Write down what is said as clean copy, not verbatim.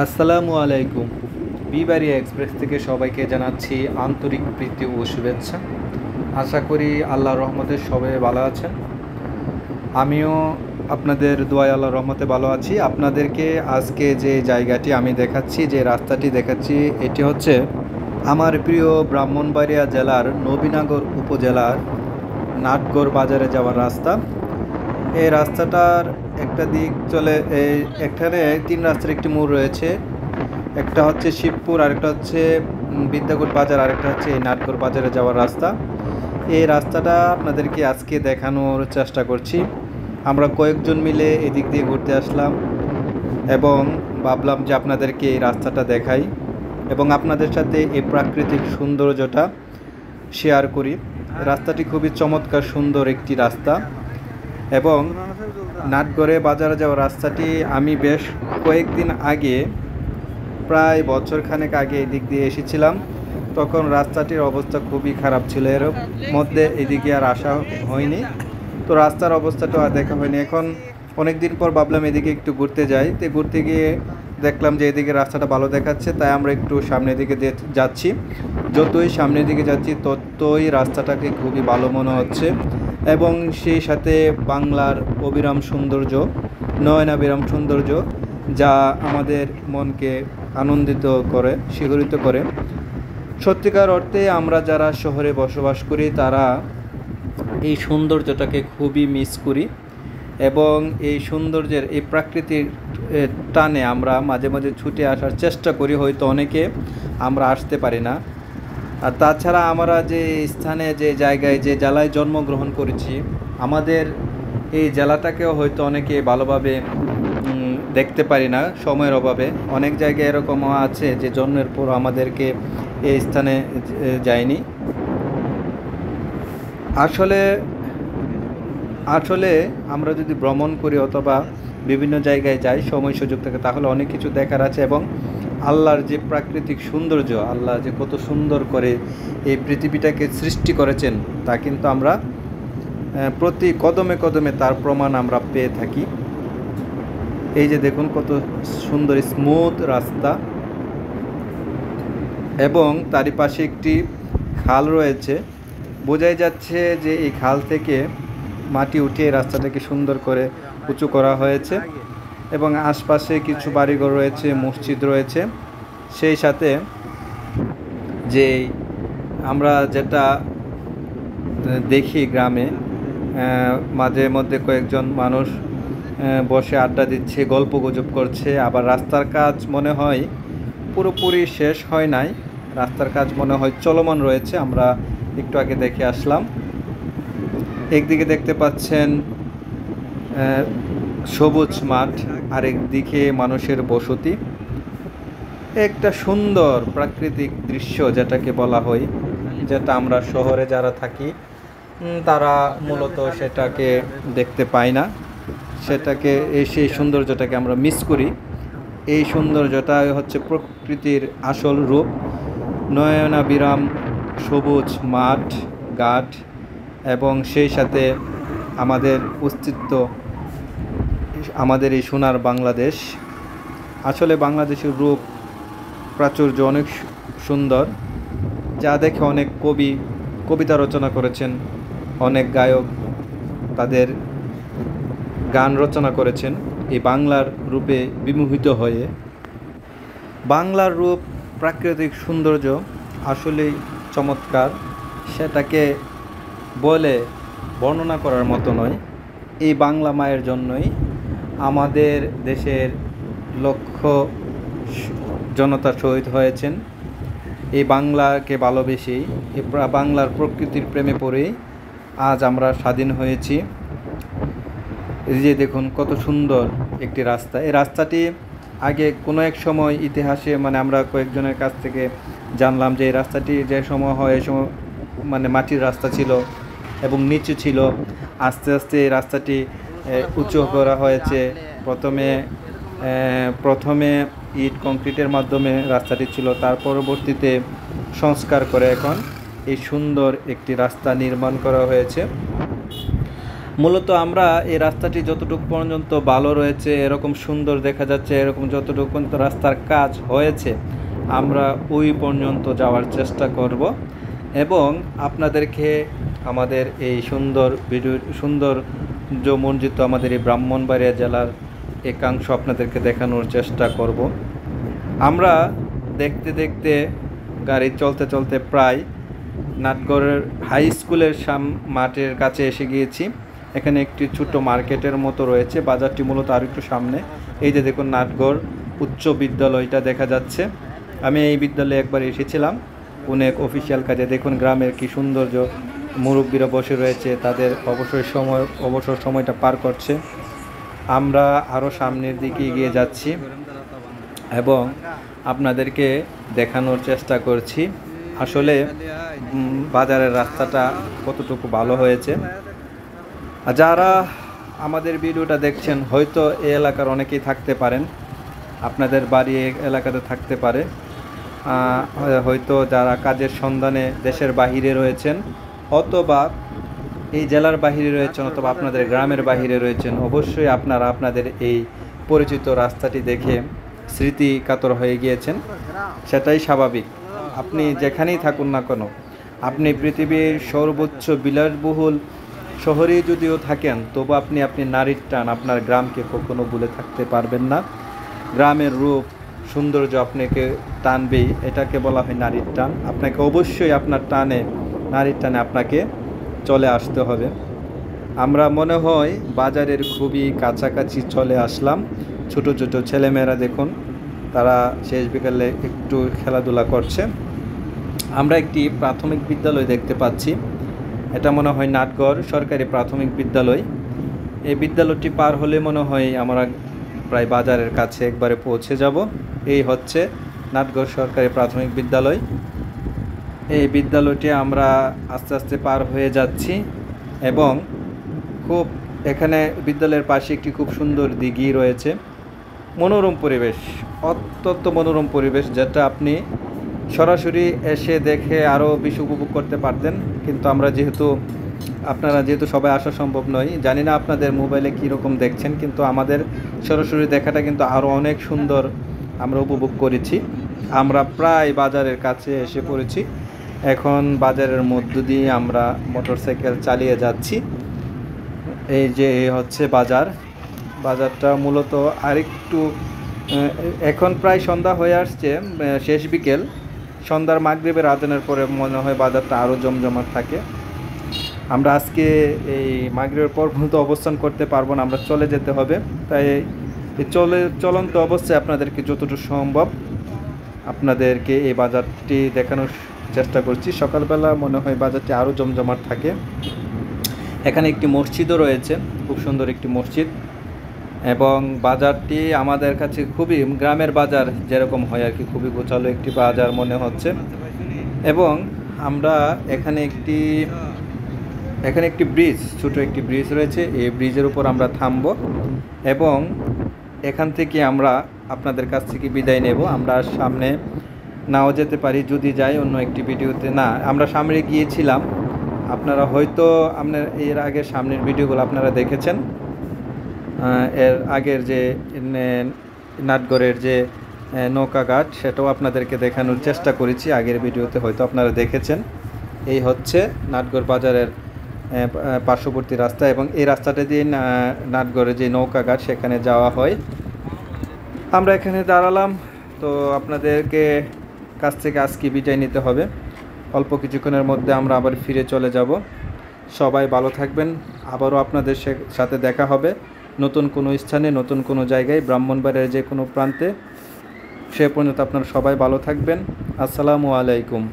আসসালামু আলাইকুম। বিবাড়ি এক্সপ্রেস থেকে সবাইকে জানাচ্ছি আন্তরিক প্রীতি ও শুভেচ্ছা। আশা করি আল্লাহর রহমতে সবাই ভালো আছেন। আমিও আপনাদের দোয়ায় আল্লাহর রহমতে ভালো আছি। আপনাদেরকে আজকে যে জায়গাটি আমি দেখাচ্ছি, যে রাস্তাটি দেখাচ্ছি, এটি হচ্ছে আমার প্রিয় ব্রাহ্মণবাড়িয়া জেলার নবীনগর উপজেলার নাটগড় বাজারে যাওয়ার রাস্তা। এই রাস্তাটার একটা দিক চলে, এখানে তিন রাস্তার একটি মোড় রয়েছে। একটা হচ্ছে শিবপুর, আরেকটা হচ্ছে বিদ্যাকোট বাজার, আরেকটা হচ্ছে এই নাটগড় বাজারে যাওয়ার রাস্তা। এই রাস্তাটা আপনাদেরকে আজকে দেখানোর চেষ্টা করছি। আমরা কয়েকজন মিলে এদিক দিয়ে ঘুরতে আসলাম এবং ভাবলাম যে আপনাদেরকে এই রাস্তাটা দেখাই এবং আপনাদের সাথে এই প্রাকৃতিক সৌন্দর্যটা শেয়ার করি। রাস্তাটি খুবই চমৎকার সুন্দর একটি রাস্তা এবং নাটগড়ে বাজারে যাওয়ার রাস্তাটি আমি বেশ কয়েকদিন আগে, প্রায় বছরখানেক আগে এদিক দিয়ে এসেছিলাম। তখন রাস্তাটির অবস্থা খুবই খারাপ ছিল, এর মধ্যে এদিকে আর আসা হয়নি, তো রাস্তার অবস্থাটা আর দেখা হয়নি। এখন অনেক দিন পর ভাবলাম এদিকে একটু ঘুরতে যাই, তো ঘুরতে গিয়ে দেখলাম যে এদিকে রাস্তাটা ভালো দেখাচ্ছে, তাই আমরা একটু সামনের দিকে যাচ্ছি। যতই সামনের দিকে যাচ্ছি ততই রাস্তাটাকে খুবই ভালো মনে হচ্ছে এবং সেই সাথে বাংলার অবিরাম সৌন্দর্য, নয়নাবিরাম সৌন্দর্য, যা আমাদের মনকে আনন্দিত করে, শিহরিত করে। সত্যিকার অর্থে আমরা যারা শহরে বসবাস করি তারা এই সৌন্দর্যটাকে খুবই মিস করি এবং এই সৌন্দর্যের, এই প্রাকৃতিক টানে আমরা মাঝে মাঝে ছুটে আসার চেষ্টা করি, হয়তো অনেকে আমরা আসতে পারি না। আর তাছাড়া আমরা যে স্থানে, যে জায়গায়, যে জেলায় জন্মগ্রহণ করেছি, আমাদের এই জেলাটাকেও হয়তো অনেকে ভালোভাবে দেখতে পারি না সময়ের অভাবে। অনেক জায়গায় এরকমও আছে যে জন্মের পর আমাদেরকে এই স্থানে যায়নি। আসলে আসলে আমরা যদি ভ্রমণ করি অথবা বিভিন্ন জায়গায় যাই, সময় সুযোগ থাকে, তাহলে অনেক কিছু দেখার আছে এবং আল্লাহর যে প্রাকৃতিক সৌন্দর্য, আল্লাহ যে কত সুন্দর করে এই পৃথিবীটাকে সৃষ্টি করেছেন, তা কিন্তু আমরা প্রতি কদমে কদমে তার প্রমাণ আমরা পেয়ে থাকি। এই যে দেখুন কত সুন্দর স্মুথ রাস্তা এবং তারই পাশে একটি খাল রয়েছে। বোঝাই যাচ্ছে যে এই খাল থেকে মাটি উঠিয়ে রাস্তাটাকে সুন্দর করে উঁচু করা হয়েছে এবং আশপাশে কিছু বাড়িঘর রয়েছে, মসজিদ রয়েছে। সেই সাথে যে আমরা যেটা দেখি গ্রামে, মাঝে মধ্যে কয়েকজন মানুষ বসে আড্ডা দিচ্ছে, গল্প গুজব করছে। আবার রাস্তার কাজ মনে হয় পুরোপুরি শেষ হয় নাই, রাস্তার কাজ মনে হয় চলমান রয়েছে। আমরা একটু আগে দেখে আসলাম। একদিকে দেখতে পাচ্ছেন সবুজ মাঠ, আরেকদিকে মানুষের বসতি। একটা সুন্দর প্রাকৃতিক দৃশ্য যেটাকে বলা হয়, যেটা আমরা শহরে যারা থাকি তারা মূলত সেটাকে দেখতে পাই না, সেটাকে, সেই সৌন্দর্যটাকে আমরা মিস করি। এই সৌন্দর্যটা হচ্ছে প্রকৃতির আসল রূপ, নয়নাবিরাম সবুজ মাঠ ঘাট এবং সেই সাথে আমাদের অস্তিত্ব, আমাদের এই সোনার বাংলাদেশ। আসলে বাংলাদেশের রূপ প্রাচুর্য অনেক সুন্দর, যা দেখে অনেক কবি কবিতা রচনা করেছেন, অনেক গায়ক তাদের গান রচনা করেছেন এই বাংলার রূপে বিমোহিত হয়ে। বাংলার রূপ, প্রাকৃতিক সৌন্দর্য আসলেই চমৎকার, সেটাকে বলে বর্ণনা করার মতো নয়। এই বাংলা মায়ের জন্যই আমাদের দেশের লক্ষ জনতা শহীদ হয়েছেন। এই বাংলাকে ভালোবেসেই, এই বাংলার প্রকৃতির প্রেমে পড়েই আজ আমরা স্বাধীন হয়েছি। এই যে দেখুন কত সুন্দর একটি রাস্তা। এই রাস্তাটি আগে কোনো এক সময় ইতিহাসে, মানে আমরা কয়েকজনের কাছ থেকে জানলাম যে এই রাস্তাটি যে সময় হয়, এই সময় মানে মাটির রাস্তা ছিল এবং নিচু ছিল। আস্তে আস্তে এই রাস্তাটি উঁচু করা হয়েছে। প্রথমে ইট কংক্রিটের মাধ্যমে রাস্তাটি ছিল, তার পরবর্তীতে সংস্কার করে এখন এই সুন্দর একটি রাস্তা নির্মাণ করা হয়েছে। মূলত আমরা এই রাস্তাটি যতটুকু পর্যন্ত ভালো রয়েছে, এরকম সুন্দর দেখা যাচ্ছে, এরকম যতটুকু পর্যন্ত রাস্তার কাজ হয়েছে আমরা ওই পর্যন্ত যাওয়ার চেষ্টা করব এবং আপনাদেরকে আমাদের এই সৌন্দর্য মণ্ডিত আমাদের এই ব্রাহ্মণবাড়িয়া জেলার একাংশ আপনাদেরকে দেখানোর চেষ্টা করব। আমরা দেখতে দেখতে গাড়ি চলতে চলতে প্রায় নাটগড়ের হাই স্কুলের মাঠের কাছে এসে গিয়েছি। এখানে একটি ছোট্ট মার্কেটের মতো রয়েছে, বাজারটি মূলত আর একটু সামনে। এই যে দেখুন নাটগড় উচ্চ বিদ্যালয়টা দেখা যাচ্ছে। আমি এই বিদ্যালয়ে একবার এসেছিলাম অনেক অফিসিয়াল কাজে। দেখুন গ্রামের কি সৌন্দর্য, মুরব্বীরা বসে রয়েছে, তাদের অবসর সময়টা পার করছে। আমরা আরও সামনের দিকে এগিয়ে যাচ্ছি এবং আপনাদেরকে দেখানোর চেষ্টা করছি আসলে বাজারের রাস্তাটা কতটুকু ভালো হয়েছে। যারা আমাদের ভিডিওটা দেখছেন হয়তো এই এলাকার অনেকেই থাকতে পারেন, আপনাদের বাড়ি এই এলাকাতে থাকতে পারে, হয়তো যারা কাজের সন্ধানে দেশের বাহিরে রয়েছেন অথবা এই জেলার বাহিরে রয়েছেন অথবা আপনাদের গ্রামের বাহিরে রয়েছেন। অবশ্যই আপনারা আপনাদের এই পরিচিত রাস্তাটি দেখে স্মৃতি কাতর হয়ে গিয়েছেন, সেটাই স্বাভাবিক। আপনি যেখানেই থাকুন না কেন, আপনি পৃথিবীর সর্বোচ্চ বিলাসবহুল শহরেই যদিও থাকেন, তবু আপনি নারীর টান আপনার গ্রামকে কখনো ভুলে থাকতে পারবেন না। গ্রামের রূপ সৌন্দর্য আপনাকে টানবেই, এটাকে বলা হয় নারীর টান। আপনাকে অবশ্যই আপনার নারীর টানে আপনাকে চলে আসতে হবে। আমরা মনে হয় বাজারের খুবই কাছাকাছি চলে আসলাম। ছোট ছোট ছেলেমেয়েরা দেখুন, তারা শেষ বিকালে একটু খেলাধুলা করছে। আমরা একটি প্রাথমিক বিদ্যালয় দেখতে পাচ্ছি, এটা মনে হয় নাটগড় সরকারি প্রাথমিক বিদ্যালয়। এই বিদ্যালয়টি পার হলে মনে হয় আমরা প্রায় বাজারের কাছে একবারে পৌঁছে যাব। এই হচ্ছে নাটগড় সরকারি প্রাথমিক বিদ্যালয়। এই বিদ্যালয়টি আমরা আস্তে আস্তে পার হয়ে যাচ্ছি এবং এখানে বিদ্যালয়ের পাশে একটি খুব সুন্দর দিঘি রয়েছে। মনোরম পরিবেশ, অত্যন্ত মনোরম পরিবেশ, যেটা আপনি সরাসরি এসে দেখে আরও বেশি উপভোগ করতে পারতেন। কিন্তু আপনারা যেহেতু সবাই আসা সম্ভব নয়, জানি না আপনাদের মোবাইলে কীরকম দেখছেন, কিন্তু আমাদের সরাসরি দেখাটা কিন্তু আরও অনেক সুন্দর আমরা উপভোগ করেছি। আমরা প্রায় বাজারের কাছে এসে পড়েছি। এখন বাজারের মধ্য দিয়ে আমরা মোটরসাইকেল চালিয়ে যাচ্ছি। এই যে হচ্ছে বাজারটা মূলত আরেকটু, এখন প্রায় সন্ধ্যা হয়ে আসছে, শেষ বিকেল। সন্ধ্যার মাগরিবের আজানের পরে মনে হয় বাজারটা আরও জমজমাট থাকে। আমরা আজকে এই মাগরিবের পর পর্যন্ত অবস্থান করতে পারবো না, আমরা চলে যেতে হবে। তাই এই চলন্ত অবস্থায় আপনাদেরকে যতটুকু সম্ভব আপনাদেরকে এই বাজারটি দেখানোর চেষ্টা করছি। সকালবেলা মনে হয় বাজারটি আরও জমজমাট থাকে। এখানে একটি মসজিদও রয়েছে, খুব সুন্দর একটি মসজিদ। এবং বাজারটি আমাদের কাছে খুবই গ্রামের বাজার যেরকম হয় আর কি, খুবই গোছালো একটি বাজার মনে হচ্ছে। এবং আমরা এখানে একটি ব্রিজ, ছোটো একটি ব্রিজ রয়েছে, এই ব্রিজের উপর আমরা থামব এবং এখান থেকে আমরা আপনাদের কাছ থেকে বিদায় নেব। আমরা সামনে নাও যেতে পারি যদি যাই অন্য একটি ভিডিওতে। না, আমরা সামনে গিয়েছিলাম, আপনারা হয়তো এর আগের সামনের ভিডিওগুলো আপনারা দেখেছেন। এর আগের যে নাটগড়ের যে নৌকাঘাট, সেটাও আপনাদেরকে দেখানোর চেষ্টা করেছি আগের ভিডিওতে, হয়তো আপনারা দেখেছেন। এই হচ্ছে নাটগড় বাজারের পার্শ্ববর্তী রাস্তা এবং এই রাস্তাটা দিয়ে নাটগড়ের যে নৌকাঘাট সেখানে যাওয়া হয়। আমরা এখানে দাঁড়ালাম, তো আপনাদেরকে কাছ থেকে আজকে বিদায় নিতে হবে। অল্প কিছুক্ষণের মধ্যে আমরা আবার ফিরে চলে যাব। সবাই ভালো থাকবেন, আবারও আপনাদের সাথে দেখা হবে নতুন কোনো স্থানে, নতুন কোনো জায়গায়, ব্রাহ্মণবাড়িয়ার যে কোনো প্রান্তে। সে পর্যন্ত আপনারা সবাই ভালো থাকবেন। আসসালামু আলাইকুম।